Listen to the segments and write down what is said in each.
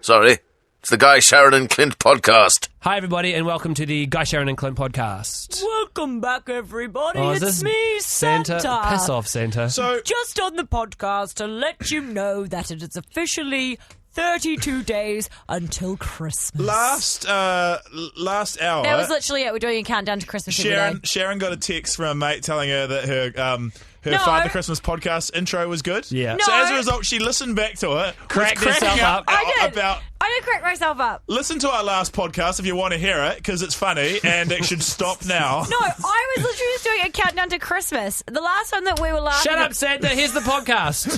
Sorry. It's the Guy, Sharyn and Clint podcast. Hi, everybody, and welcome to the Guy, Sharyn and Clint podcast. Welcome back, everybody. Oh, it's me, Santa. Piss off, Santa. So, just on the podcast to let you know that it is officially 32 days until Christmas. Last hour. That was literally it. We're doing a countdown to Christmas every day. Sharyn got a text from a mate telling her that her No. Father Christmas podcast intro was good. Yeah. So No. as a result, she listened back to it. Cracked was herself cracking up. I did. About, I did crack myself up. listen to our last podcast if you want to hear it, because it's funny, and it should stop now. No, I was literally just doing a countdown to Christmas. The last time that we were laughing... Shut up, Santa. Here's the podcast.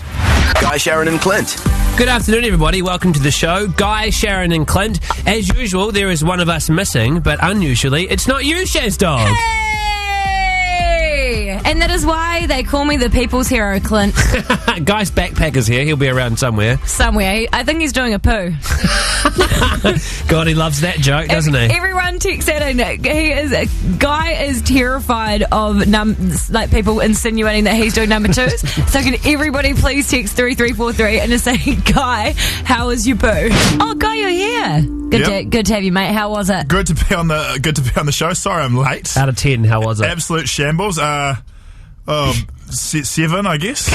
Guy, Sharyn and Clint. Good afternoon, everybody. Welcome to the show. Guy, Sharyn and Clint. As usual, there is one of us missing, but unusually, it's not you, Shaz Dog. Hey! And that is why they call me the people's hero, Clint. Guy's backpack is here. He'll be around somewhere. Somewhere. I think he's doing a poo. God, he loves that joke, doesn't he? Everyone texts in. Guy is terrified of people insinuating that he's doing number twos. So can everybody please text 3343 and just say, Guy, how was your poo? Oh, Guy, you're here. Good to have you, mate. How was it? Good to be on the show. Sorry, I'm late. Out of 10, how was it? Absolute shambles. 7, I guess.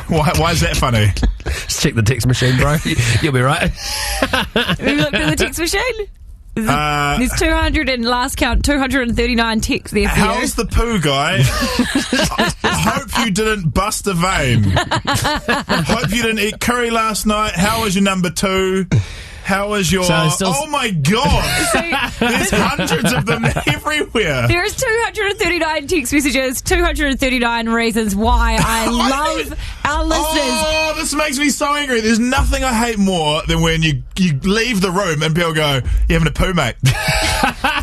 Why is that funny? Just check the text machine, bro. You'll be right. Have you looked at the text machine? There's 200 and last count 239 texts there for you. How's the poo, Guy? I hope you didn't bust a vein. Hope you didn't eat curry last night. How was your number 2? How was your... Oh, my God. There's hundreds of them everywhere. There is 239 text messages, 239 reasons why I love our listeners. Oh, this makes me so angry. There's nothing I hate more than when you leave the room and people go, "You having a poo, mate?"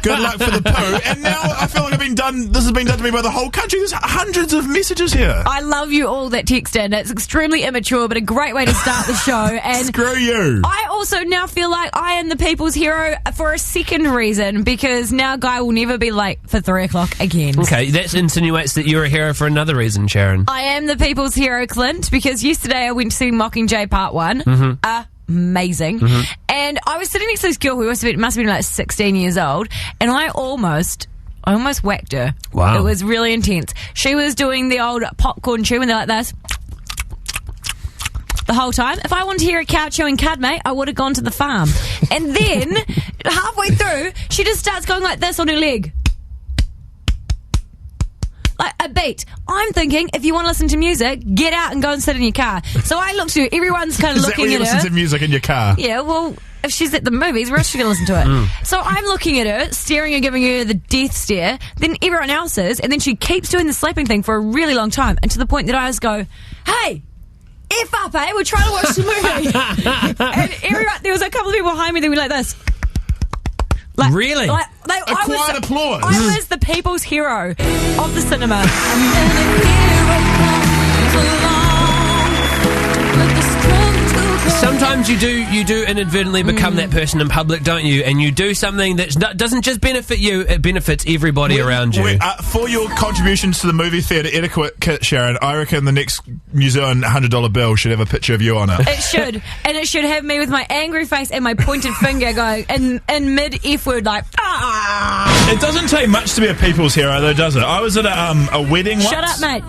Good luck for the poo. And now I feel like this has been done to me by the whole country. There's hundreds of messages here. I love you all that text in. It's extremely immature, but a great way to start the show. And screw you. I also now feel like I am the people's hero for a second reason, because now Guy will never be late for 3 o'clock again. Okay, that insinuates that you're a hero for another reason, Sharyn. I am the people's hero, Clint, because yesterday I went to see Mockingjay Part 1. Amazing. And I was sitting next to this girl who must have been like 16 years old, and I almost whacked her. Wow. It was really intense. She was doing the old popcorn chew, and they're like this the whole time. If I wanted to hear a cow chewing cud, mate, I would have gone to the farm. And then, halfway through, she just starts going like this on her leg. Like a beat. I'm thinking, if you want to listen to music, get out and go and sit in your car. So I looked at her. Everyone's kind of looking at her. Is that when you listen to music in your car? Yeah, well, if she's at the movies, where else is she going to listen to it? So I'm looking at her, staring and giving her the death stare. Then everyone else is. And then she keeps doing the slapping thing for a really long time. And to the point that I just go, hey! F up, eh? We're trying to watch the movie. And there was a couple of people behind me that were like this. Like, really? Like, Quiet applause. I was the people's hero of the cinema. Sometimes you do inadvertently become that person in public, don't you? And you do something that doesn't just benefit you, it benefits everybody around you. For your contributions to the movie theatre etiquette kit, Sharyn, I reckon the next New Zealand $100 bill should have a picture of you on it. It should. And it should have me with my angry face and my pointed finger going in mid-F word like, ah! It doesn't take much to be a people's hero, though, does it? I was at a wedding once. Shut up, mate.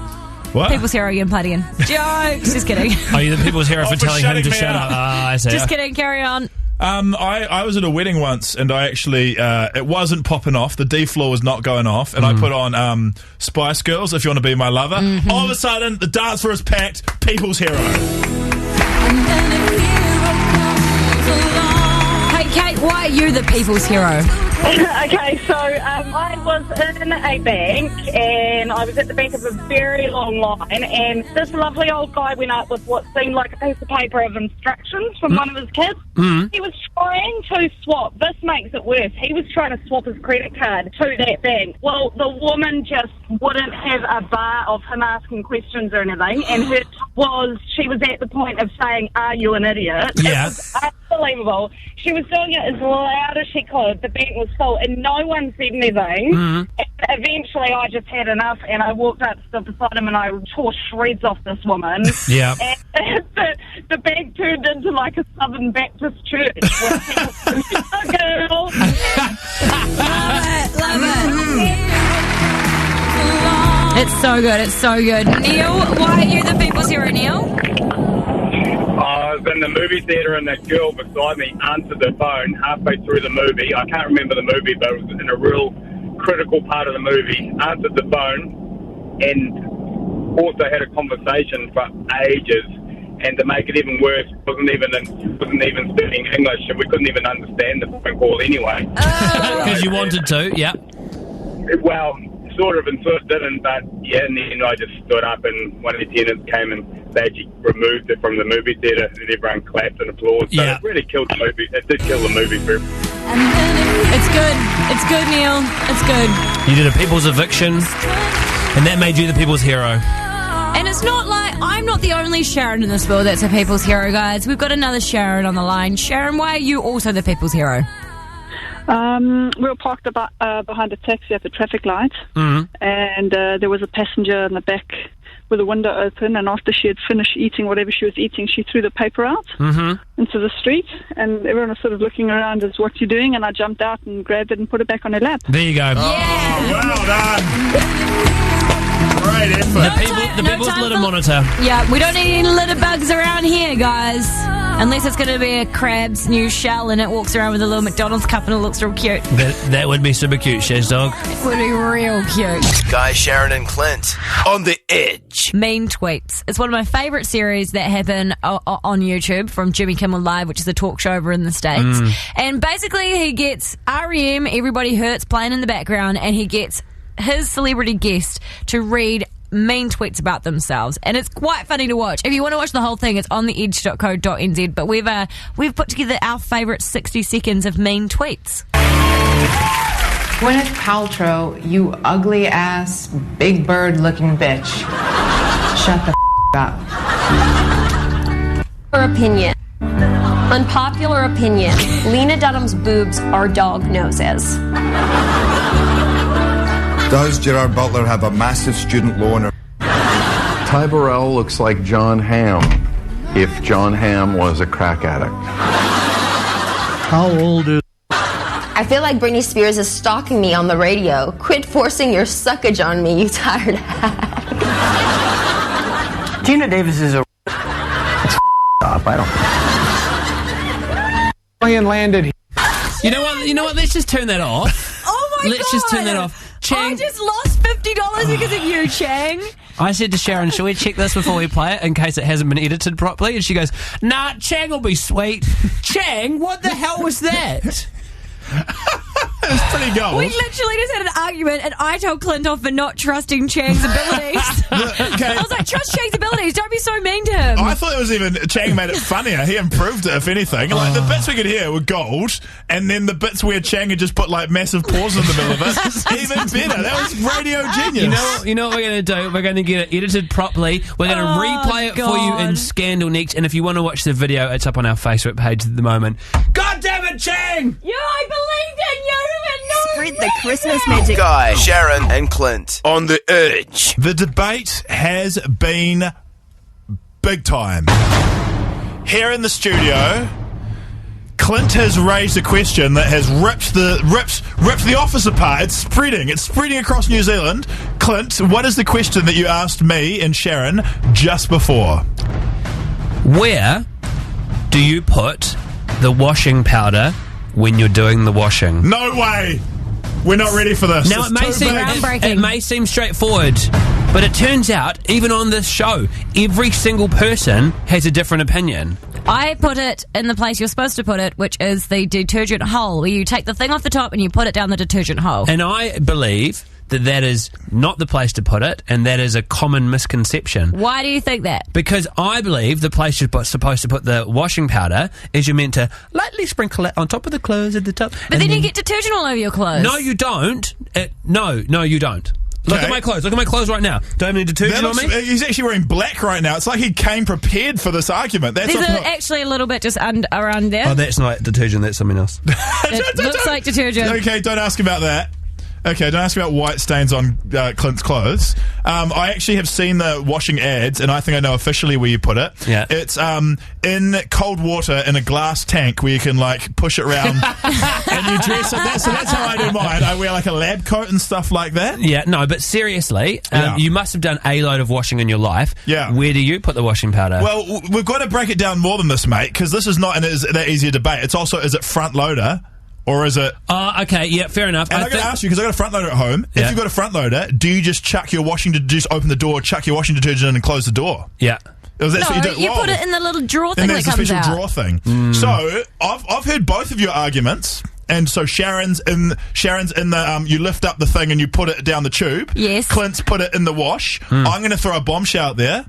What? People's hero again, played again. Jokes. Just kidding. Are you the people's hero for for telling him shutting to me shut up. up? I see. Just kidding. Carry on. I was at a wedding once, and I actually it wasn't popping off. The D floor was not going off, and I put on Spice Girls, If You Want to Be My Lover. All of a sudden, the dance floor is packed. People's hero. Hey, Kate, why are you the people's hero? Okay, so I was in a bank, and I was at the back of a very long line, and this lovely old guy went up with what seemed like a piece of paper of instructions from one of his kids. He was trying to swap. This makes it worse. He was trying to swap his credit card to that bank. Well, the woman just wouldn't have a bar of him asking questions or anything, and she was at the point of saying, "Are you an idiot?" Yeah. It was unbelievable. She was doing it as loud as she could. The bank was full, and no one said anything. And eventually, I just had enough, and I walked up, stood beside him, and I tore shreds off this woman. Yeah. And the bank bag turned into like a Southern Baptist church where people say, "Oh, girl." Love it. It's so good. It's so good. Neil, why are you the people's hero, Neil? I was in the movie theatre and that girl beside me answered the phone halfway through the movie. I can't remember the movie, but it was in a real critical part of the movie. Answered the phone and also had a conversation for ages. And to make it even worse, wasn't even speaking English, and we couldn't even understand the phone call anyway. Because you wanted to, yeah. Well, sort of and sort of didn't, but yeah, and then I just stood up and one of the tenants came and they actually removed it from the movie theatre and everyone clapped and applauded. So it really killed the movie. It did kill the movie for him. It's good. It's good, Neil. It's good. You did a people's eviction, and that made you the people's hero. And it's not like I'm not the only Sharyn in this world that's a people's hero, guys. We've got another Sharyn on the line. Sharyn, why are you also the people's hero? We were parked behind a taxi at the traffic light, and there was a passenger in the back with the window open, and after she had finished eating whatever she was eating, she threw the paper out into the street, and everyone was sort of looking around as, "What you doing?" And I jumped out and grabbed it and put it back on her lap. There you go. Yeah. Well done. Great effort. The people's litter monitor. Yeah, we don't need any litter bugs around here, guys. Unless it's going to be a crab's new shell and it walks around with a little McDonald's cup and it looks real cute. That would be super cute, Shaz Dog. It would be real cute. Guy, Sharyn and Clint on the edge. Mean Tweets. It's one of my favourite series that happen on YouTube from Jimmy Kimmel Live, which is a talk show over in the States. And basically he gets R.E.M., Everybody Hurts, playing in the background, and he gets his celebrity guest to read mean tweets about themselves, and it's quite funny to watch. If you want to watch the whole thing, it's on theedge.co.nz, but we've put together our favourite 60 seconds of mean tweets. Gwyneth Paltrow, you ugly ass, big bird looking bitch. Shut the up. Opinion. Unpopular opinion. Lena Dunham's boobs are dog noses. Does Gerard Butler have a massive student loan? Ty Burrell looks like John Hamm if John Hamm was a crack addict. How old is... I feel like Britney Spears is stalking me on the radio. Quit forcing your suckage on me, you tired hag. Gina Davis is a... It's up. I don't... landed. You know what? Let's just turn that off. Oh my God. Let's just turn that off. Chang. I just lost $50 because of you, Chang. I said to Sharyn, should we check this before we play it in case it hasn't been edited properly? And she goes, nah, Chang will be sweet. Chang, what the hell was that? It's pretty gold. We literally just had an argument, and I told Clint off for not trusting Chang's abilities. I was like, trust Chang's abilities. Don't be so mean to him. I thought it was even Chang made it funnier. He improved it, if anything. Like the bits we could hear were gold, and then the bits where Chang had just put like massive pause in the middle of it, even better. That was radio genius. You know what we're going to do? We're going to get it edited properly. We're going to replay it for you in Scandal next. And if you want to watch the video, it's up on our Facebook page at the moment. God damn it, Chang! Yeah, I believed in you. Spread the Christmas magic. Guy, Sharyn and Clint on the edge. The debate has been big time. Here in the studio, Clint has raised a question that has ripped the office apart. It's spreading across New Zealand. Clint, what is the question that you asked me and Sharyn just before? Where do you put the washing powder when you're doing the washing? No way! We're not ready for this. Now, it may seem straightforward, but it turns out, even on this show, every single person has a different opinion. I put it in the place you're supposed to put it, which is the detergent hole, where you take the thing off the top and you put it down the detergent hole. And I believe that is not the place to put it, and that is a common misconception. Why do you think that? Because I believe the place you're supposed to put the washing powder is you're meant to lightly sprinkle it on top of the clothes at the top. But then you get detergent all over your clothes. No, you don't. No, you don't. Look at my clothes. Look at my clothes right now. Do I have any detergent on me? He's actually wearing black right now. It's like he came prepared for this argument. There's actually a little bit just around there. Oh, that's not detergent. That's something else. It looks like detergent. Okay, don't ask about that. Okay, don't ask me about white stains on Clint's clothes. I actually have seen the washing ads, and I think I know officially where you put it. Yeah. It's in cold water in a glass tank where you can, like, push it around and you dress it. So that's how I do mine. I wear, like, a lab coat and stuff like that. Yeah, no, but seriously, you must have done a load of washing in your life. Yeah. Where do you put the washing powder? Well, we've got to break it down more than this, mate, because this is not that easy a debate. It's also, is it front loader? Or is it... okay, yeah, fair enough. And I'm going to ask you, because I've got a front loader at home. Yeah. If you've got a front loader, do you just chuck your just open the door, chuck your washing detergent in and close the door? Yeah. Is that what you do? You put it in the little drawer thing and that there's a comes special out. drawer thing. So, I've heard both of your arguments. And so Sharyn's in the you lift up the thing and you put it down the tube. Yes. Clint's put it in the wash. I'm going to throw a bombshell out there.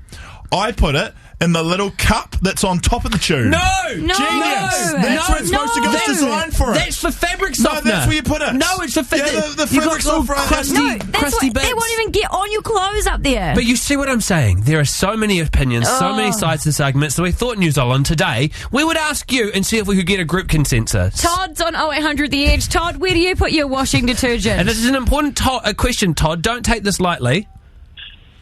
I put it in the little cup that's on top of the tube. No! Genius! That's where it's supposed to go. It's designed for it. That's for fabric softener. No, that's where you put it. No, it's for the fabric softener. Crusty bits. They won't even get on your clothes up there. But you see what I'm saying? There are so many opinions, so many sides to this argument, so we thought, New Zealand, today, we would ask you and see if we could get a group consensus. Todd's on 0800 The Edge. Todd, where do you put your washing detergent? And this is an important question, Todd. Don't take this lightly.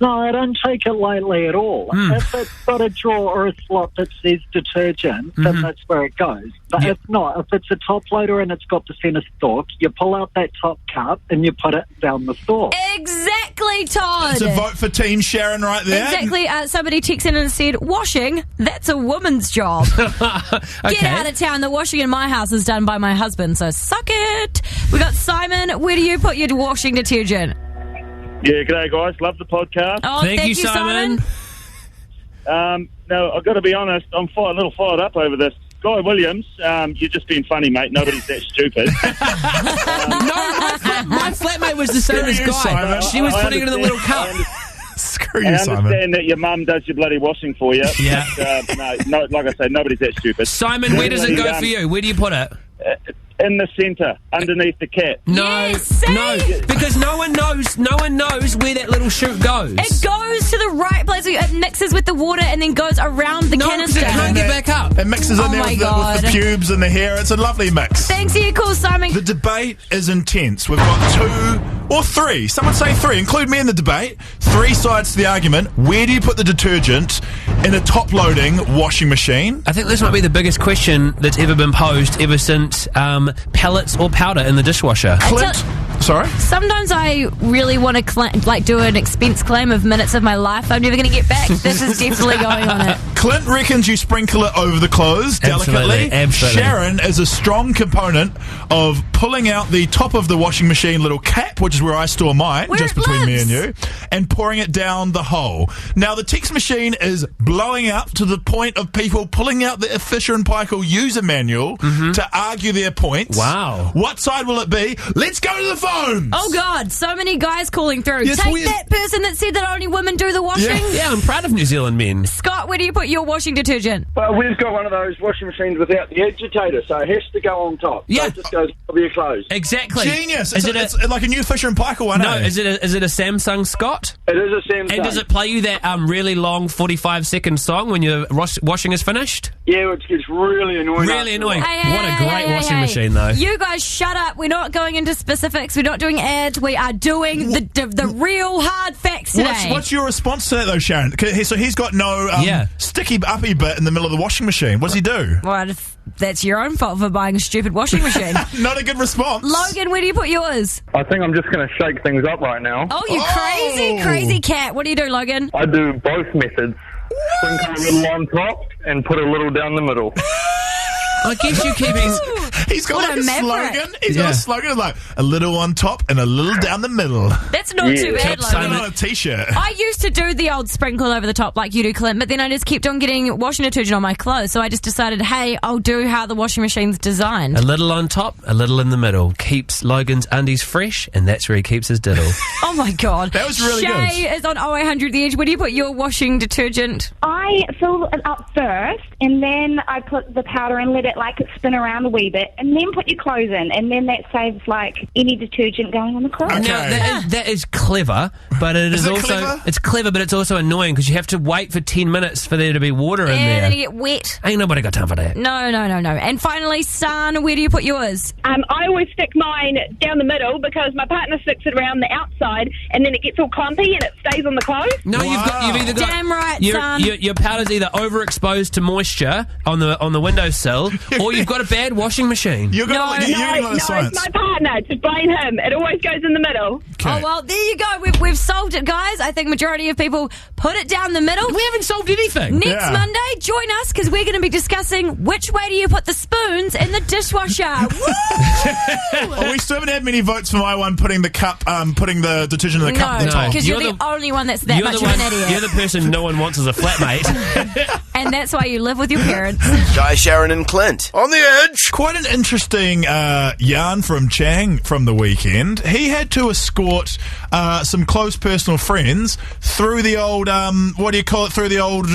No, I don't take it lightly at all. If it's got a drawer or a slot that says detergent, then that's where it goes. But if not, if it's a top loader and it's got the centre stalk, you pull out that top cup and you put it down the stalk. Exactly, Todd. It's a vote for Team Sharyn right there. Exactly. Somebody texted in and said, washing, that's a woman's job. Get out of town. The washing in my house is done by my husband, so suck it. We got Simon. Where do you put your washing detergent? Yeah, g'day guys. Love the podcast. Oh, thank you, Simon. No, I've got to be honest, I'm a little fired up over this. Guy Williams, you're just being funny, mate. Nobody's that stupid. My flatmate was the same as Guy. Simon. She was putting it in the little cup. Screw you, Simon. I understand that your mum does your bloody washing for you. Yeah. But, no, like I say, nobody's that stupid. Simon, where does it go for you? Where do you put it? In the centre, underneath the cat. No, because no one knows where that little chute goes. It goes to the right place. It mixes with the water and then goes around the canister. It can't get back up. It mixes in there with the pubes and the hair. It's a lovely mix. Thanks for your call, Simon. The debate is intense. We've got 2 or 3. Someone say 3. Include me in the debate. 3 sides to the argument. Where do you put the detergent in a top-loading washing machine? I think this might be the biggest question that's ever been posed ever since pellets or powder in the dishwasher. Clint, sorry? Sometimes I really want to do an expense claim of minutes of my life I'm never going to get back. This is definitely going on it. Clint reckons you sprinkle it over the clothes delicately. Absolutely. Sharyn is a strong component of pulling out the top of the washing machine little cap, which is where I store mine, just between me and you, and pouring it down the hole. Now, the text machine is blowing up to the point of people pulling out the Fisher & Paykel user manual to argue their points. Wow. What side will it be? Let's go to the phones! Oh, God. So many guys calling through. Yes, Take that person that said that only women do the washing. Yeah, I'm proud of New Zealand men. Scott, where do you put your washing detergent? Well, we've got one of those washing machines without the agitator, so it has to go on top. Yeah. So it just goes over your clothes. Exactly. Genius. It's like a new Fisher & Paykel one, No, eh? is it a Samsung, Scott? It is a Samsung. And does it play you that really long 45-second song when your washing is finished? Yeah, it gets really annoying. Really annoying. Hey, what a great washing machine, though. You guys shut up. We're not going into specifics. We're not doing ads. We are doing the real hard facts today. What's your response to that, though, Sharyn? So he's got no sticky uppy bit in the middle of the washing machine. What does he do? Well, that's your own fault for buying a stupid washing machine. Not a good response. Logan, where do you put yours? I think I'm just going to shake things up right now. Oh, you crazy cat. What do you do, Logan? I do both methods. Sprinkle a little on top and put a little down the middle. I guess you're keeping... He's got like a slogan. He's got a slogan like a little on top and a little down the middle. That's not too bad, Logan. On a t-shirt. I used to do the old sprinkle over the top like you do, Clint, but then I just kept on getting washing detergent on my clothes, so I just decided, hey, I'll do how the washing machine's designed. A little on top, a little in the middle. Keeps Logan's undies fresh, and that's where he keeps his diddle. Oh, my God. That was really Shay is on 0800 The Edge. Where do you put your washing detergent? I I fill it up first, and then I put the powder and let it spin around a wee bit, and then put your clothes in, and then that saves any detergent going on the clothes. Now that is clever, but it's clever, but it's also annoying because you have to wait for 10 minutes for there to be water in there. And then you get wet. Ain't nobody got time for that. No. And finally, San, where do you put yours? I always stick mine down the middle because my partner sticks it around the outside, and then it gets all clumpy and it stays on the clothes. No, you've either got damn right, son. Your powder's either overexposed to moisture on the windowsill, or you've got a bad washing machine. No, it's my partner. To blame him. It always goes in the middle. Oh, well, there you go. We've solved it, guys. I think majority of people put it down the middle. We haven't solved anything. Next Monday, join us because we're going to be discussing which way do you put the spoons in the dishwasher. Woo! We still haven't had many votes for my one putting the detergent in the cup at the top. Because you're the only one that's that much of an idiot. You're the person no one wants as a flatmate. And that's why you live with your parents. Guy, Sharyn and Clint on the edge. Quite an interesting yarn from Chang from the weekend. He had to escort some close personal friends through the old, through the old...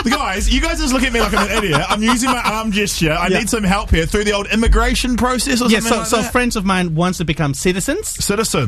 Guys, you guys just look at me like I'm an idiot. I'm using my arm gesture. I need some help here. Through the old immigration process or something so friends of mine wants to become citizens.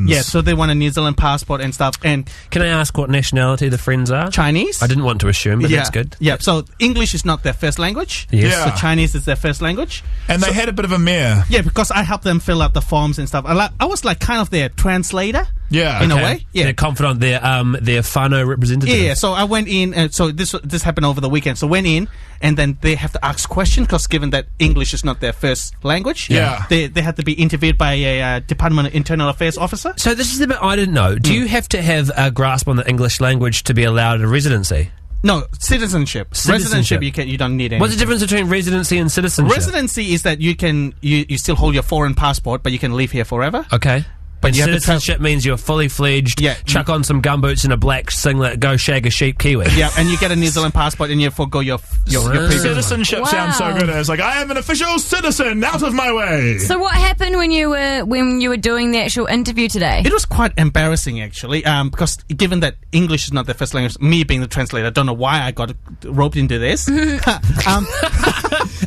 Yeah, so they want a New Zealand passport and stuff. And can I ask what nationality the friends are? Chinese. I didn't want to assume, but that's good. Yeah, so English is not their first language. Yes. So Chinese is their first language. And they had a bit of a mare. Yeah, because I helped them fill out the forms and stuff. I was kind of their translator. Yeah, in a way. Yeah, their confidant, their whānau representative. Yeah, so I went in, and so this happened over the weekend. So went in, and then they have to ask questions because given that English is not their first language, they had to be interviewed by a Department of Internal Affairs officer. So this is the bit I didn't know. Do you have to have a grasp on the English language to be allowed a residency? No, citizenship. Residency, you don't need anything. What's the difference between residency and citizenship? Residency is that you still hold your foreign passport, but you can live here forever. Okay. But citizenship means you're fully fledged, chuck on some gumboots and a black singlet, go shag a sheep Kiwi. Yeah, and you get a New Zealand passport and you forgo your previous citizenship sounds so good. It's like, I am an official citizen, out of my way. So what happened when you were doing the actual interview today? It was quite embarrassing, actually, because given that English is not their first language, me being the translator, I don't know why I got roped into this.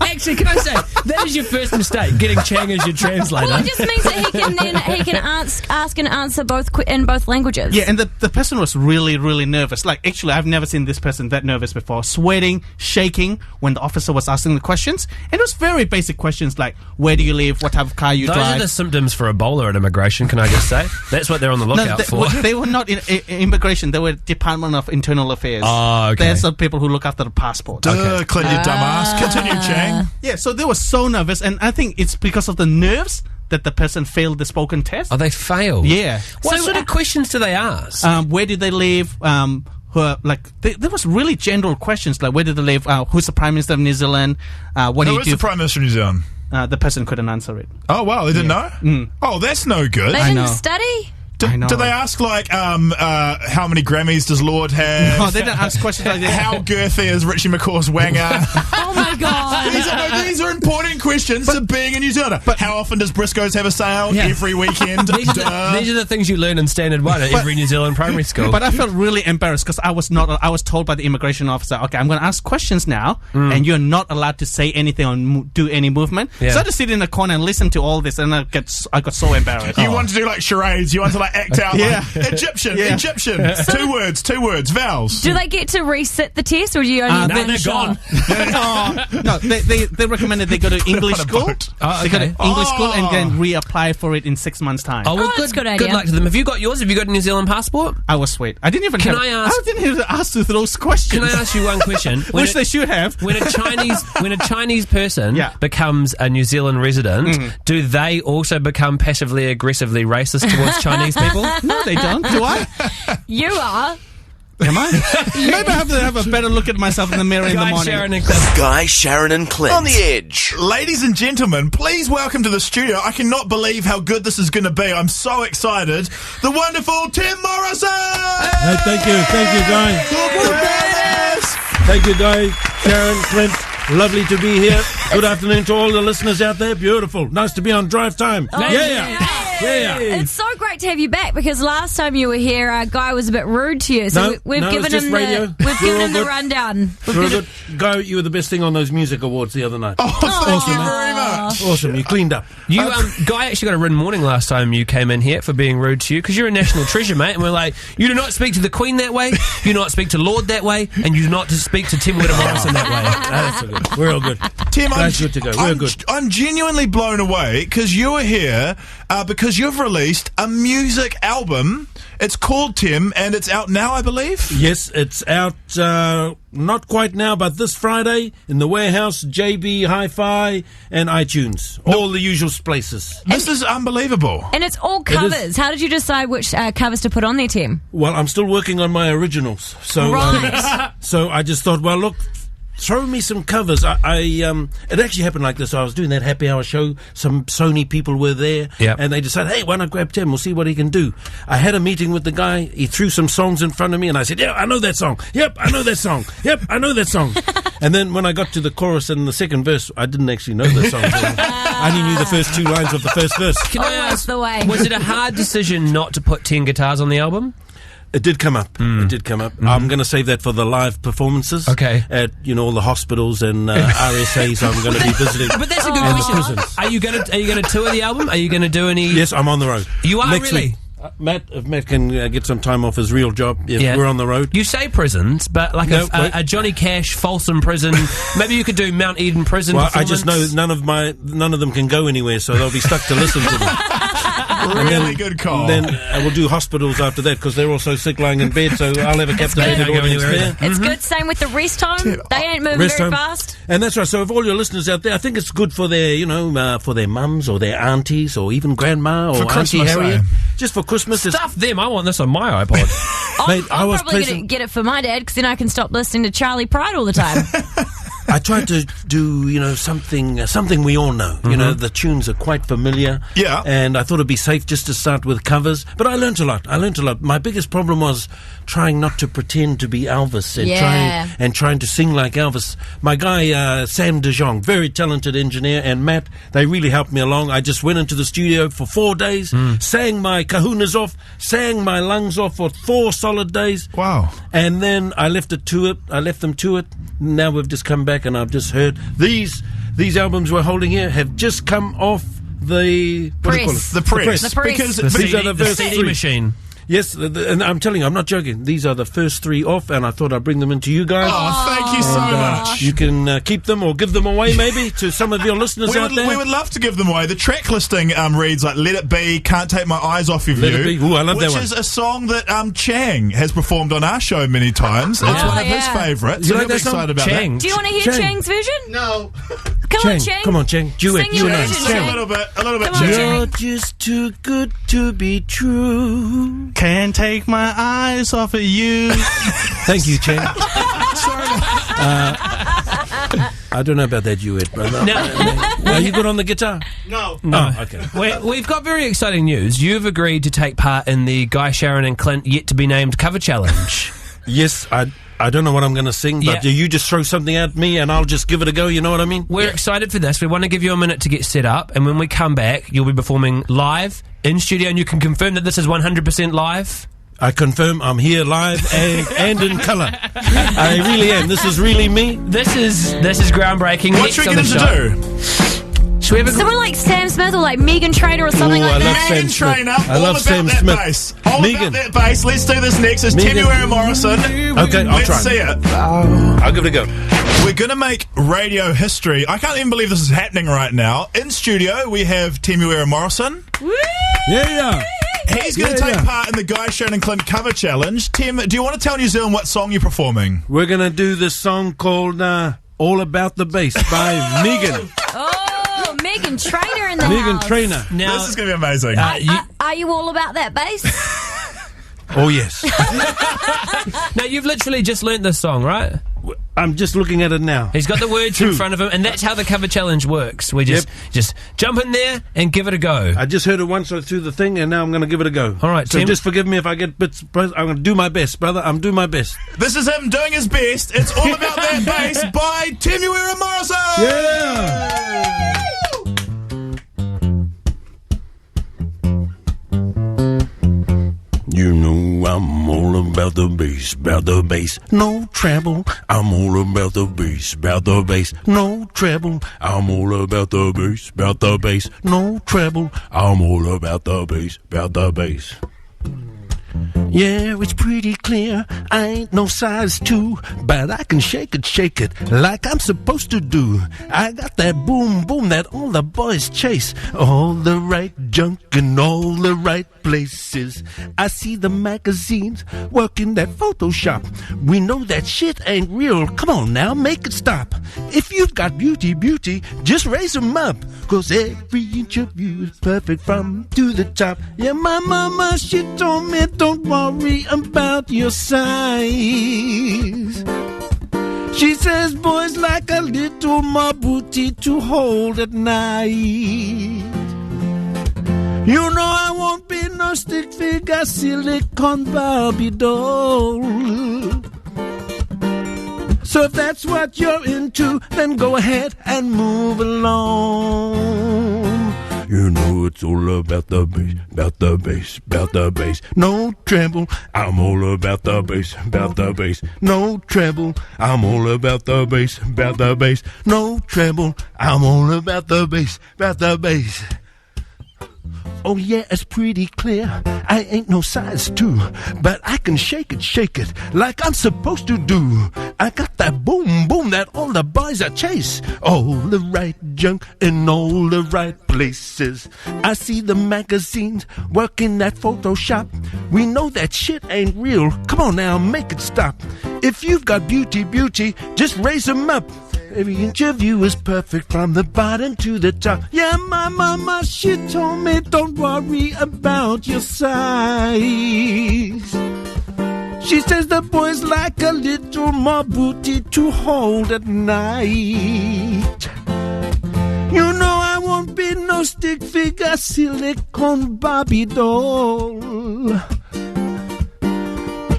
Actually, can I say, that is your first mistake, getting Chang as your translator. Well, it just means that he can ask and answer in both languages. Yeah, and the person was really, really nervous. Actually, I've never seen this person that nervous before. Sweating, shaking when the officer was asking the questions. And it was very basic questions like, where do you live, what type of car you drive. Those are the symptoms for Ebola at immigration, can I just say? That's what they're on the lookout for. They were not in immigration, they were Department of Internal Affairs. Oh, okay. They're some people who look after the passport. Clint, you dumbass. Continue, Chang. Yeah, so they were so nervous, and I think it's because of the nerves that the person failed the spoken test. Oh, they failed? Yeah. What sort of questions do they ask? Where did they live? There was really general questions like, where did they live? Who's the Prime Minister of New Zealand? What do you do? Who's the Prime Minister of New Zealand? The person couldn't answer it. Oh, wow, they didn't know? Mm. Oh, that's no good. They didn't study? Do they ask, how many Grammys does Lord have? No, they didn't ask questions like that. How girthy is Richie McCaw's wanger? Oh, my God. These are important questions to being a New Zealander. But how often does Briscoe's have a sale? Yeah. Every weekend? These are the things you learn in Standard 1 at every New Zealand primary school. But I felt really embarrassed because I was told by the immigration officer, okay, I'm going to ask questions now, and you're not allowed to say anything or do any movement. Yeah. So I just sit in the corner and listen to all this, and I got so embarrassed. You want to do charades? You want to act out Egyptian. 2 words, vowels. Do they get to resit the test, or do you only no, they're gone. No, they recommended they go to English school. They go to English school and then reapply for it in 6 months' time. Oh, well, good idea. Good luck to them. Have you got yours? Have you got a New Zealand passport? I was sweet. I didn't even I didn't even ask those questions. Can I ask you one question? Which they should have. When a Chinese person becomes a New Zealand resident, do they also become passively aggressively racist towards Chinese people? No, they don't. Do I? You are. Am I? Maybe I have to have a better look at myself in the mirror in the morning. Guy, Sharyn and Clint on the edge. Ladies and gentlemen, please welcome to the studio. I cannot believe how good this is going to be. I'm so excited. The wonderful Tim Morrison! Hey, thank you, Guy. Thank you, Guy, Sharyn, Clint. Lovely to be here. Good afternoon to all the listeners out there. Beautiful. Nice to be on drive time. Oh, Yeah. Yeah. It's so great to have you back because last time you were here, our guy was a bit rude to you. So we've given him the rundown. Guy, you were the best thing on those music awards the other night. Oh, thank you very much. Awesome, you cleaned up. You, Guy actually got a written warning last time you came in here for being rude to you because you're a national treasure, mate. And we're like, you do not speak to the Queen that way, you do not speak to Lord that way, and you do not speak to Tim Whittemore that way. That's all good. We're all good. Tim, That's good to go. We're good. I'm genuinely blown away because you are here because you've released a music album. It's called Tim, and it's out now, I believe? Yes, it's out not quite now, but this Friday in the Warehouse, JB Hi-Fi, and iTunes. All the usual places. This is unbelievable. And it's all covers. How did you decide which covers to put on there, Tim? Well, I'm still working on my originals. So, so I just thought, well, look, throw me some covers. It actually happened like this. I was doing that happy hour show. Some Sony people were there, and they decided, hey, why not grab Tim? We'll see what he can do. I had a meeting with the guy. He threw some songs in front of me, and I said, yeah, I know that song. Yep, I know that song. Yep, I know that song. And then when I got to the chorus and the second verse, I didn't actually know the song. I only knew the first two lines of the first verse. Can I ask, was it a hard decision not to put 10 guitars on the album? It did come up. It did come up. I'm going to save that for the live performances. Okay. At all the hospitals and RSAs I'm going to be visiting. But that's a good question. Are you going to tour the album? Are you going to do any? Yes, I'm on the road. You are next really. Week. If Matt can get some time off his real job, we're on the road. You say prisons, but like a Johnny Cash Folsom prison. Maybe you could do Mount Eden prison. Well, I just know none of them can go anywhere, so they'll be stuck to listen to them. Really good call. Then we'll do hospitals after that because they're all so sick lying in bed, so I'll have a captivated audience there. It's good. Same with the rest home. They ain't moving very fast. And that's right. So if all your listeners out there, I think it's good for their, for their mums or their aunties or even grandma or for Auntie Christmas, Harriet. Just for Christmas. Stuff them. I want this on my iPod. I'm probably going to get it for my dad because then I can stop listening to Charlie Pride all the time. I tried to do, something we all know. The tunes are quite familiar. Yeah. And I thought it'd be safe just to start with covers. But I learnt a lot. My biggest problem was trying not to pretend to be Elvis and trying to sing like Elvis. My guy, Sam De Jong, very talented engineer, and Matt, they really helped me along. I just went into the studio for 4 days, sang my kahunas off, sang my lungs off for 4 solid days. Wow. And then I left them to it. Now we've just come back and I've just heard these albums we're holding here have just come off the press. The press. Because these are the CD machine. Yes, and I'm telling you, I'm not joking. These are the first 3 off, and I thought I'd bring them into you guys. Oh, thank you so much. You can keep them or give them away, maybe, to some of your listeners out there. We would love to give them away. The track listing reads like Let It Be, Can't Take My Eyes Off of You. Let It Be. Ooh, I love that one. Which is a song that Chang has performed on our show many times. It's one of his favourites. You like that excited about Chang. that. Do you want to hear Chang's version? No. Come on, Chang. Duet. Sing your version, Chang. A little bit. Come on, Chang. You're just too good to be true. Can't take my eyes off of you. Thank you, Chang. I don't know about that duet, brother. Are you good on the guitar? No. Oh, okay. We've got very exciting news. You've agreed to take part in the Guy, Sharyn and Clint Yet to Be Named cover challenge. Yes, I don't know what I'm going to sing, but you just throw something at me and I'll just give it a go, you know what I mean? We're excited for this. We want to give you a minute to get set up, and when we come back, you'll be performing live in studio, and you can confirm that this is 100% live. I confirm I'm here live and in colour. I really am. This is really me. This is groundbreaking. What should we get him to do? Should we have Someone like Sam Smith or like Megan Trainor or something like that? Megan Trainor. I love Sam Smith. Bass. All about that bass. Let's do this next. It's Temuera Morrison. Okay, I'll try. Let's see it. I'll give it a go. We're going to make radio history. I can't even believe this is happening right now. In studio, we have Temuera Morrison. Woo! Yeah. He's going to take part in the Guy, Sharyn and Clint cover challenge. Tim, do you want to tell New Zealand what song you're performing? We're going to do this song called All About the Bass by Megan. Oh, Megan Trainor in the Megan house. Trainor. Now, this is going to be amazing. Are you all about that bass? Oh, yes. Now, you've literally just learnt this song, right? I'm just looking at it now. He's got the words in front of him, and that's how the cover challenge works. We just jump in there and give it a go. I just heard it once through the thing, and now I'm going to give it a go. All right, so Tim. just forgive me if I get bits. I'm going to do my best, brother. I'm doing my best. This is him doing his best. It's All About That Bass by Temuera Morrison. Yeah. I'm all about the bass, about the bass, no treble. I'm all about the bass, about the bass, no treble. I'm all about the bass, about the bass, no treble. I'm all about the bass, about the bass. Yeah, it's pretty clear, I ain't no size 2, but I can shake it like I'm supposed to do. I got that boom boom that all the boys chase, all the right junk in all the right places. I see the magazines working that Photoshop. We know that shit ain't real, come on now, make it stop. If you've got beauty, just raise them up, 'cause every inch of you is perfect from to the top. Yeah, my mama, she told me don't worry about your size. She says boys like a little more booty to hold at night. You know I won't be no stick figure silicone Barbie doll. So if that's what you're into, then go ahead and move along. You know it's all about the bass, about the bass, about the bass. No treble, I'm all about the bass, about the bass. No treble, I'm all about the bass, about the bass. No treble, I'm all about the bass, about the bass. Oh yeah, it's pretty clear, I ain't no size 2, but I can shake it like I'm supposed to do. I got that boom boom that all the boys are chase, all the right junk in all the right places. I see the magazines working that Photoshop. We know that shit ain't real, come on now, make it stop. If you've got beauty, just raise them up. Every inch of you is perfect from the bottom to the top. Yeah, my mama, she told me don't worry about your size. She says the boys like a little more booty to hold at night. You know I won't be no stick figure silicone Barbie doll.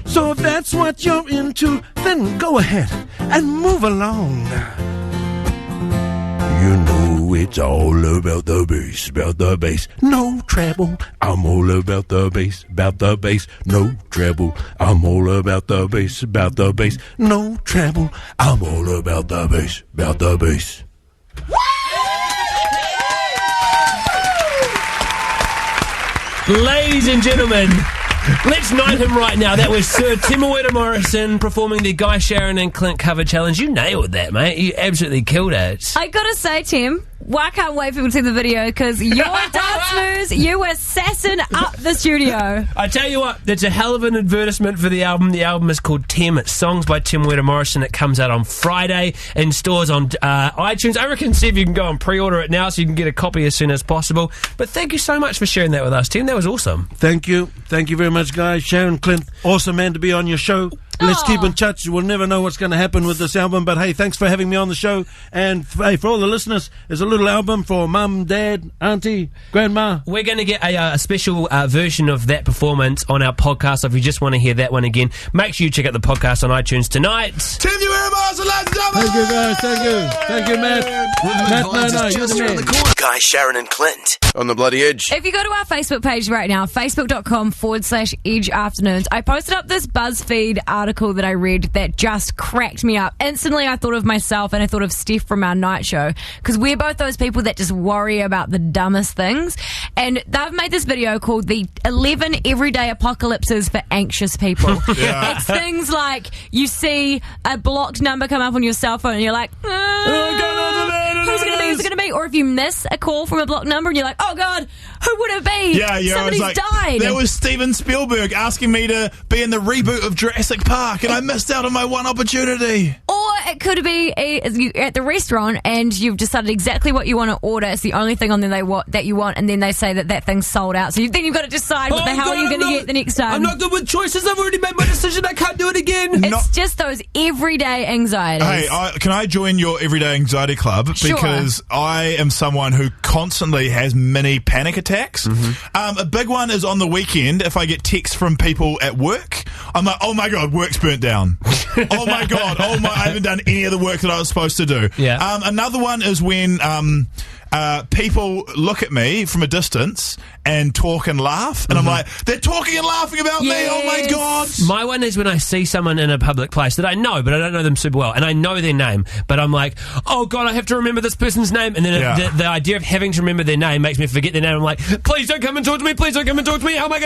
So if that's what you're into, then go ahead and move along. You know it's all about the bass, about the bass. No treble, I'm all about the bass, about the bass. No treble, I'm all about the bass, about the bass. No treble, I'm all about the bass, about the bass. Ladies and gentlemen, let's knight him right now. That was Sir Timaweda Morrison performing the Guy, Sharyn and Clint cover challenge. You nailed that, mate. You absolutely killed it. I gotta say, Tim, I can't wait for people to see the video because your dance moves, you were sassing up the studio. I tell you what, that's a hell of an advertisement for the album. The album is called Tim. It's songs by Timaweda Morrison. It comes out on Friday in stores on iTunes. I reckon, see if you can go and pre-order it now so you can get a copy as soon as possible. But thank you so much for sharing that with us, Tim. That was awesome. Thank you. Thank you very much, guys. Sharyn, Clint, awesome man to be on your show. Let's keep in touch. We'll never know what's going to happen with this album, but hey, thanks for having me on the show. And hey, for all the listeners, there's a little album for mum, dad, auntie, grandma. We're going to get a special version of that performance on our podcast. So if you just want to hear that one again, make sure you check out the podcast on iTunes tonight. Tim, you very much, ladies and gentlemen. Thank you, guys. Thank you. Thank you, Matt. Matt, just around the corner. Guy, Sharyn and Clint on the Bloody Edge. If you go to our Facebook page right now, facebook.com/Edge Afternoons, I posted up this BuzzFeed article that I read that just cracked me up. Instantly, I thought of myself and I thought of Steph from our night show because we're both those people that just worry about the dumbest things. And they've made this video called the 11 Everyday Apocalypses for Anxious People. Yeah. It's things like you see a blocked number come up on your cell phone and you're like, who's it going to be? Who's it going to be? Or if you miss a call from a blocked number and you're like, oh God, who would it be? Yeah, Somebody's died. That was Steven Spielberg asking me to be in the reboot of Jurassic Park and I missed out on my one opportunity. Or it could be you're at the restaurant and you've decided exactly what you want to order. It's the only thing on there that you want, and then they say that thing's sold out. So then you've got to decide what the hell you're going to get the next time. I'm not good with choices. I've already made my decision. I can't do it again. It's just those everyday anxieties. Hey, can I join your everyday anxiety club? Sure. Because I am someone who constantly has mini panic attacks. A big one is on the weekend if I get texts from people at work. I'm like, oh my God, work's burnt down. Oh my God, I haven't done any of the work that I was supposed to do. Yeah. Another one is when people look at me from a distance and talk and laugh, and I'm like, they're talking and laughing about me. Oh my god! My one is when I see someone in a public place that I know, but I don't know them super well, and I know their name, but I'm like, oh god, I have to remember this person's name, and then the idea of having to remember their name makes me forget their name. I'm like, please don't come and talk to me. Please don't come and talk to me. How am I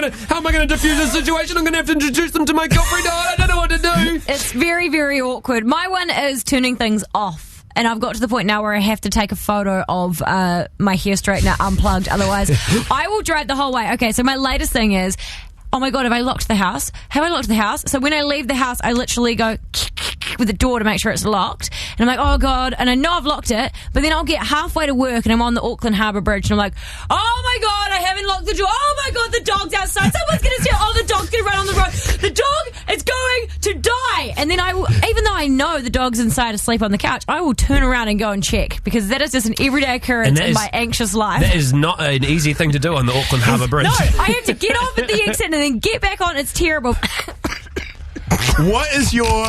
gonna diffuse this situation? I'm gonna have to introduce them to my girlfriend. I don't know what to do. It's very, very awkward. My one is turning things off. And I've got to the point now where I have to take a photo of my hair straightener unplugged. Otherwise, I will drive the whole way. Okay, so my latest thing is, oh my god, have I locked the house? Have I locked the house? So when I leave the house, I literally go with the door to make sure it's locked. And I'm like, oh god, and I know I've locked it, but then I'll get halfway to work and I'm on the Auckland Harbour Bridge and I'm like, oh my god, I haven't locked the door. Oh my god, the dog's outside. Someone's going to steal. Oh, the dog's going to run on the road. The dog is going to die. And then even though I know the dog's inside asleep on the couch, I will turn around and go and check, because that is just an everyday occurrence in my anxious life. That is not an easy thing to do on the Auckland Harbour Bridge. No, I have to get off at the exit and then get back on. It's terrible. What is your...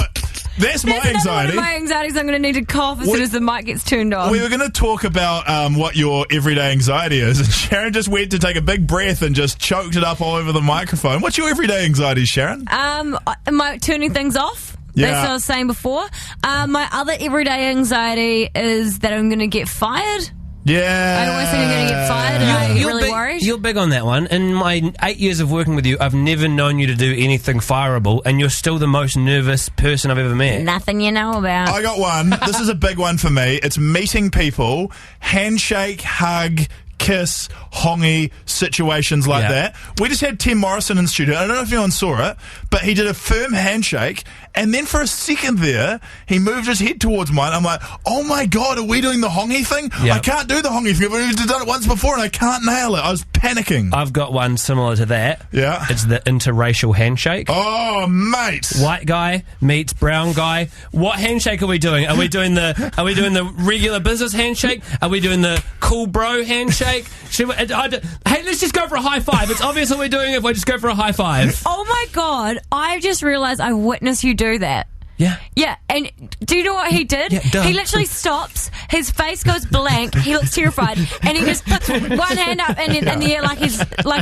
That's my anxiety. One of my anxieties. I'm going to need to cough as soon as the mic gets turned on. We were going to talk about what your everyday anxiety is, and Sharyn just went to take a big breath and just choked it up all over the microphone. What's your everyday anxiety, Sharyn? Am I turning things off? Yeah. That's what I was saying before. My other everyday anxiety is that I'm going to get fired. Yeah. I always think I'm going to get fired, and I get really worried. You're big on that one. In my 8 years of working with you, I've never known you to do anything fireable, and you're still the most nervous person I've ever met. Nothing you know about. I got one. This is a big one for me. It's meeting people, handshake, hug, kiss, hongy, situations like that. We just had Tim Morrison in the studio. I don't know if anyone saw it, but he did a firm handshake, and then for a second there, he moved his head towards mine. I'm like, oh my god, are we doing the hongy thing? Yep. I can't do the hongy thing. I've done it once before, and I can't nail it. I was panicking. I've got one similar to that. Yeah. It's the interracial handshake. Oh, mate. White guy meets brown guy. What handshake are we doing? Are we doing the regular business handshake? Are we doing the cool bro handshake? Hey, let's just go for a high five. It's obvious what we're doing if we just go for a high five. Oh my god, I just realised I witnessed you do that. Yeah. Yeah, and do you know what he did? Yeah, he literally stops, his face goes blank, he looks terrified, and he just puts one hand up in the air like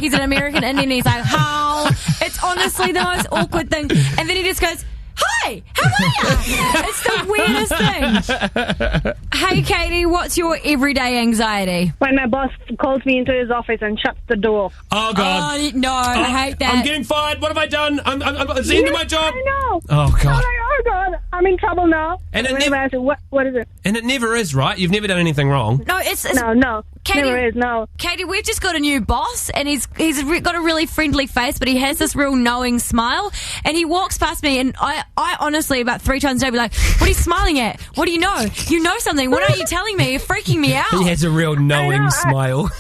he's an American, and then he's like, how? It's honestly the most awkward thing. And then he just goes, hi, how are you? It's the weirdest thing. Hey, Katie, what's your everyday anxiety? When my boss calls me into his office and shuts the door. Oh, God. Oh, no, I hate that. I'm getting fired. What have I done? It's the end of my job. I know. Oh, God. Oh, God. I'm in trouble now. And what is it? And it never is, right? You've never done anything wrong. No, it's No. Katie, never is, no. Katie, we've just got a new boss, and he's got a really friendly face, but he has this real knowing smile, and he walks past me, and I honestly, about 3 times a day, be like, what are you smiling at? What do you know? You know something. What are you telling me? You're freaking me out. He has a real knowing smile.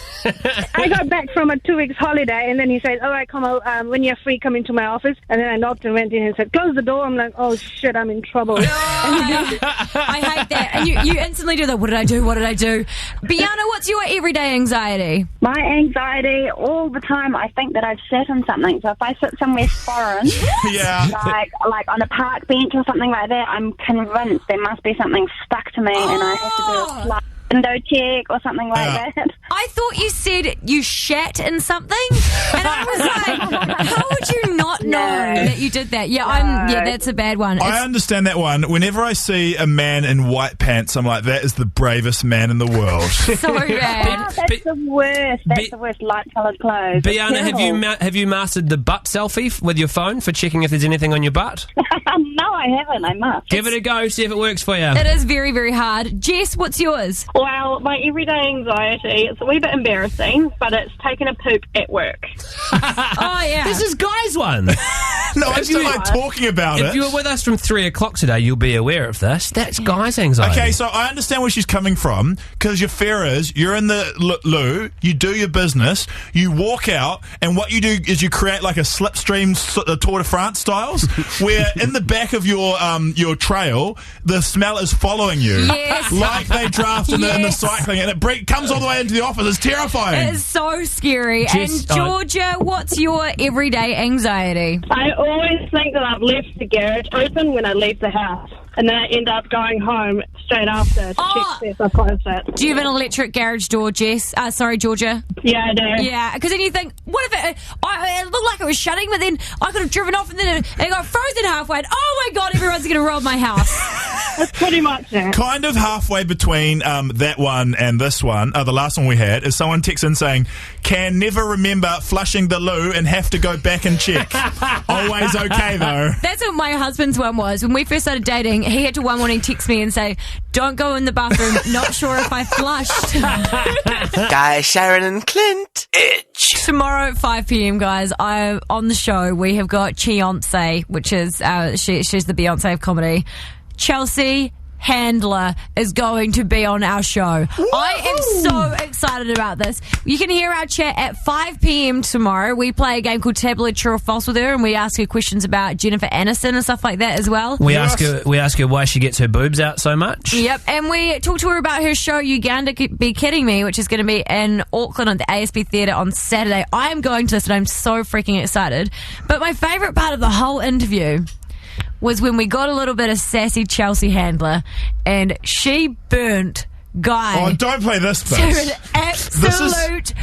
I got back from a 2 weeks holiday, and then he said, all right, come out, when you're free, come into my office. And then I knocked and went in and said, close the door. I'm like, oh, shit, I'm in trouble. I hate that. And you instantly do that. What did I do? What did I do? Bianna, what's your everyday anxiety? My anxiety, all the time, I think that I've sat on something. So if I sit somewhere foreign, like on a park bench or something like that, I'm convinced there must be something stuck to me, and I have to do a flight window check or something like that. I thought you said you shat in something, and I was like, how would you not know that you did that? Yeah, that's a bad one. I understand that one. Whenever I see a man in white pants, I'm like, that is the bravest man in the world. So bad. That's the worst. That's the worst, light-coloured clothes. Bianna, have you mastered the butt selfie with your phone for checking if there's anything on your butt? No, I haven't. I must. Give it a go, see if it works for you. It is very, very hard. Jess, what's yours? Well, my everyday anxiety, it's a wee bit embarrassing, but it's taking a poop at work. Oh, yeah. This is Guy's one. No, I just don't like talking about it. If you were with us from 3 o'clock today, you'll be aware of this. That's Guy's anxiety. Okay, so I understand where she's coming from, because your fear is you're in the loo, you do your business, you walk out, and what you do is you create like a slipstream Tour de France styles, where in the back of your trail, the smell is following you. Yes. Like they draft in the cycling, and it comes all the way into the office. It's terrifying. It is so scary. And Georgia, what's your everyday anxiety? I always think that I've left the garage open when I leave the house. and then I end up going home straight after to check if I closed it. Do you have an electric garage door, Jess? Georgia? Yeah, I do. Yeah, because then you think, what if it looked like it was shutting, but then I could have driven off and then it got frozen halfway. And, oh my God, everyone's going to rob my house. That's pretty much it. Kind of halfway between that one and this one, the last one we had, is someone texts in saying, can never remember flushing the loo and have to go back and check. Always okay, though. That's what my husband's one was. When we first started dating, he had to one morning text me and say, don't go in the bathroom, not sure if I flushed. Guy, Sharyn and Clint. Edge. Tomorrow at 5 p.m, guys, on the show, we have got Beyonce, which is, she's the Beyonce of comedy. Chelsea Handler is going to be on our show. Woo-hoo! I am so excited about this. You can hear our chat at 5 p.m. tomorrow. We play a game called Tabloid True or False with her, and we ask her questions about Jennifer Aniston and stuff like that as well. We ask her why she gets her boobs out so much. Yep, and we talk to her about her show Uganda Be Kidding Me, which is going to be in Auckland at the ASB Theatre on Saturday. I am going to this, and I'm so freaking excited. But my favourite part of the whole interview was when we got a little bit of sassy Chelsea Handler, and she burnt Guy. Oh, don't play this bit. To an absolute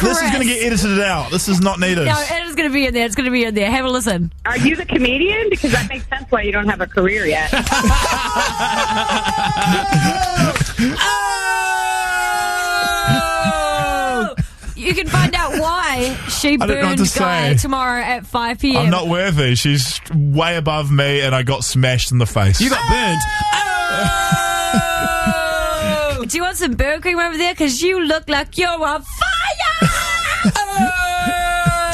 This is going to get edited out. This is not needed. No, it is going to be in there. It's going to be in there. Have a listen. Are you the comedian? Because that makes sense why you don't have a career yet. You can find out why she burned Guy tomorrow at 5 p.m. I'm not worthy. She's way above me, and I got smashed in the face. You got burned. Oh! Do you want some burn cream over there? Because you look like you're on fire!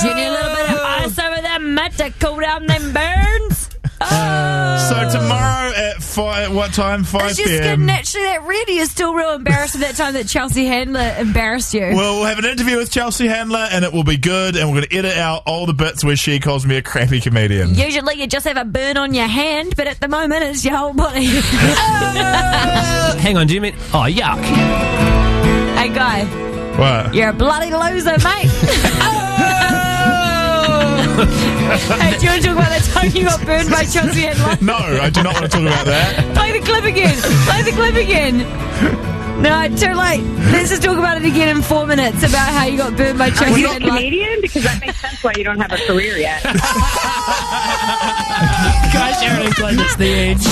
Do you need a little bit of ice over that mat to cool down them burns? So tomorrow at 5, what time? 5 It's just p.m. getting naturally that really is still real embarrassed with that time that Chelsea Handler embarrassed you. We'll have an interview with Chelsea Handler, and it will be good, and we're going to edit out all the bits where she calls me a crappy comedian. Usually you just have a burn on your hand, but at the moment it's your whole body. Hang on, do you mean... Oh, yuck. Hey, Guy. What? You're a bloody loser, mate. Hey, do you want to talk about that time you got burned by Chelsea Handler? No, I do not want to talk about that. Play the clip again. Play the clip again. No, too late. Let's just talk about it again in 4 minutes about how you got burned by Chelsea Handler. Are you a comedian? Because that makes sense why you don't have a career yet. Guy, Sharyn and Clint, it's the Edge.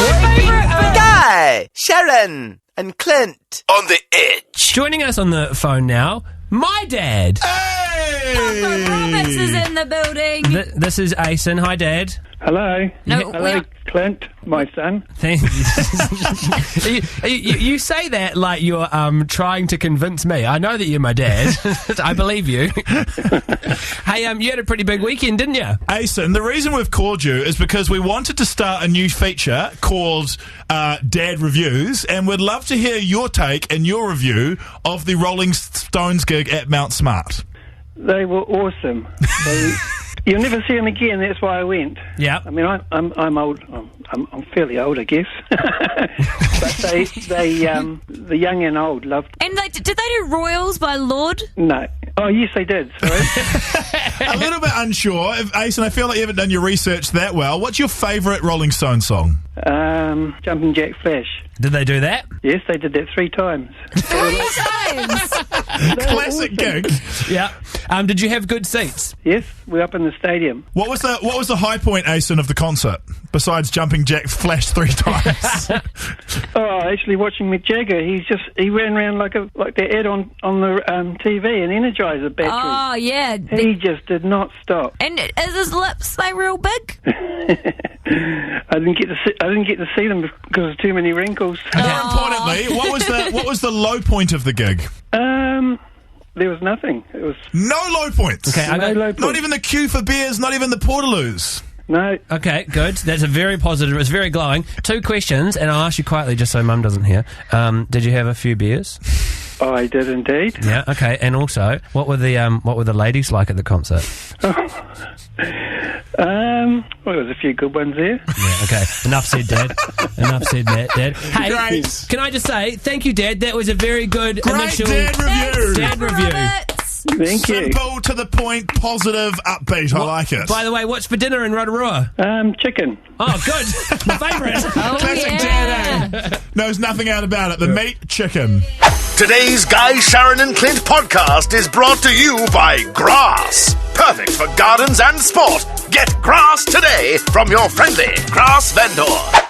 Guy, Sharyn and Clint on the Edge. Joining us on the phone now, my dad. Papa Roberts is in the building. This is Asen. Hi, Dad. Hello. No, hello, Clint, my son. Thank you. You say that like you're trying to convince me. I know that you're my dad. I believe you. Hey, you had a pretty big weekend, didn't you? Asen, the reason we've called you is because we wanted to start a new feature called Dad Reviews, and we'd love to hear your take and your review of the Rolling Stones gig at Mount Smart. They were awesome. You'll never see them again. That's why I went. Yeah. I mean, I'm old. I'm fairly old, I guess. But the young and old loved. And did they do Royals by Lord? No. Oh, yes, they did. Sorry. A little bit unsure. Asen, I feel like you haven't done your research that well. What's your favourite Rolling Stone song? Jumping Jack Flash. Did they do that? Yes, they did that 3 times. 3 times? Classic gig. Yeah. Did you have good seats? Yes, we're up in the stadium. What was the high point, Asen, of the concert besides Jumping Jack Flash 3 times? Actually watching Mick Jagger, he ran around like the ad on the TV, an Energizer battery. Oh yeah, he just did not stop. And is his lips real big? I didn't get to see them because of too many wrinkles. More importantly, what was the low point of the gig? There was nothing. It was no low points. Okay, low points. Not even the queue for beers. Not even the Portaloos. No. Okay, good. That's a very positive. It's very glowing. 2 questions, and I'll ask you quietly just so Mum doesn't hear. Did you have a few beers? Oh, I did indeed. Yeah. Okay. And also, what were the ladies like at the concert? Well, there was a few good ones there. Yeah. Okay. Enough said, Dad. Enough said, Dad. Hey, great. Can I just say thank you, Dad? That was a very good great initial Dad review. Dad review. Roberts. Thank you. Simple, to the point, positive, upbeat. I like it. By the way, what's for dinner in Rotorua? Chicken. Oh, good. My favourite. Classic DNA. Knows nothing out about it. The meat chicken. Today's Guy, Sharyn and Clint podcast is brought to you by Grass. Perfect for gardens and sport. Get Grass today from your friendly Grass vendor.